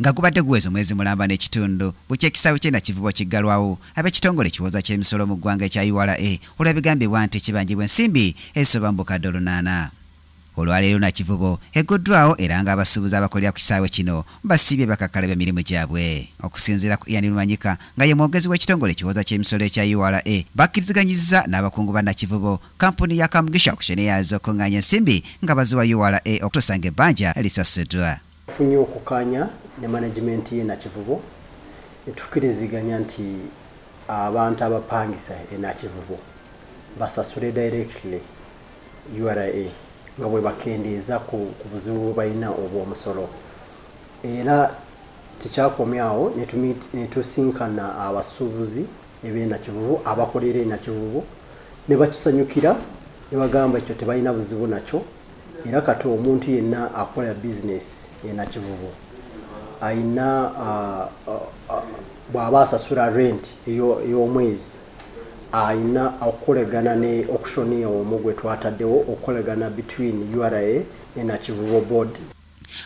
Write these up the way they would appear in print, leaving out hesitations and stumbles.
nga kubadde guweze omwezi mulamba n'ekitundu bukye ekisaawe ky'e Nakivubo kiggalwawo ab'ekitongole kiwoza ky'emisolo mu ggwanga ekya URA olw'ebigambibwa nti kibangibwa ensimbi ezisoba mu bukadde 800. Olwaleero Nakivubo egguddwawo era nga abasuubuzi abakolera ku kisaawe kino basibye bakakkala by'emirimu gyabwe. Okusinziira ku Ian Lumanyika nga ye mwogezi w'ekitongole kiwoza ky'emisolo ekya URA bakkiriziganyizza n'abakungu ba Nakivubo kampuni ya Kamugisha Auction eyaza okuŋŋaanya ensimbi nga baziwa URA okutusanga ebbanja lisasuddwa. Tufunye okukaanya ne management y'e Nakivubo tukkiriziganya nti abantu abapangisa e Nakivubo basasule directly URA nga bwe bakendeeza ku buzibu bwe balina obw'omusolo. Era tekyakomyawo ne tusinkana abasuubuzi eb'e Nakivubo abakolera e Nakivubo ne bakisanyukira ne bagamba ekyo tebalina buzibu nakyo. Era kati omuntu yenna akola bizinesi e Nakivubo ayina bw'aba asasula rent ey'omwezi ayina okukolegana ne auctioneer omu gwe twataddewo okukolegana between URA ne Nakivubo board.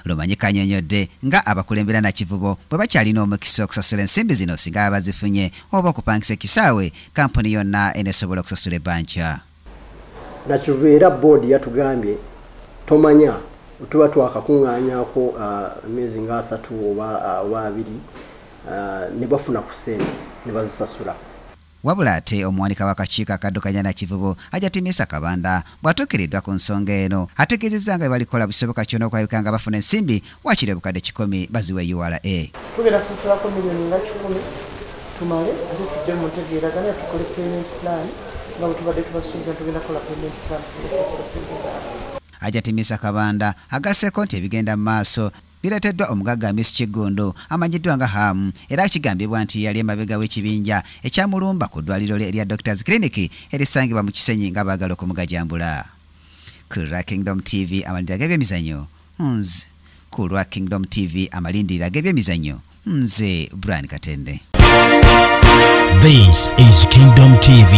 Lumanyika annyonnyodde nga abakulembera Nakivubo bwe bakyalina omukisa okusasula ensimbi zino singa abazifunye oba okupangisa ekisaawe kampuni yonna enesobola okusasula ebbanja. Nakivubo era board yatugambye tomanya tuba twakakuŋŋaanyaako emyezi nga 3 oba 2 ne bafuna ku ssente ne bazisasula. Wabula ate omuwanika w'akakiiko akaddukanya Nakivubo Ajatimisa Kabanda bw'atuukiridwa ku nsonga eno ategeezezza nga balikola bisoboka kyonna okwabika nga bafuna ensimbi wakiri obukadde 10 baziwe URA. Tugenda kusasulako miliyoni nga 10 tumale ate tujje mu ntegeeragana tukole payment plan nga bwe tubadde tubasuubiza tugenda kukola payment plan sasula sente zaabwe. Ajatimisa Kabanda agasseeko nti ebigenda mu maaso bireeteddwa omugagga Miss Kigundu amanyiddwa nga Hamu era kigambibwa nti yali emabega w'ekibinja ekyamulumba ku ddwaliro erya Doctors Clinic erisangibwa mu Kisenyi nga baagala okumugajambula. Ku lwa Kingdom TV amalindira g'ebyemizannyo nze ku lwa Kingdom TV amalindira g'ebyemizannyo nze Brian Katende. This is Kingdom TV.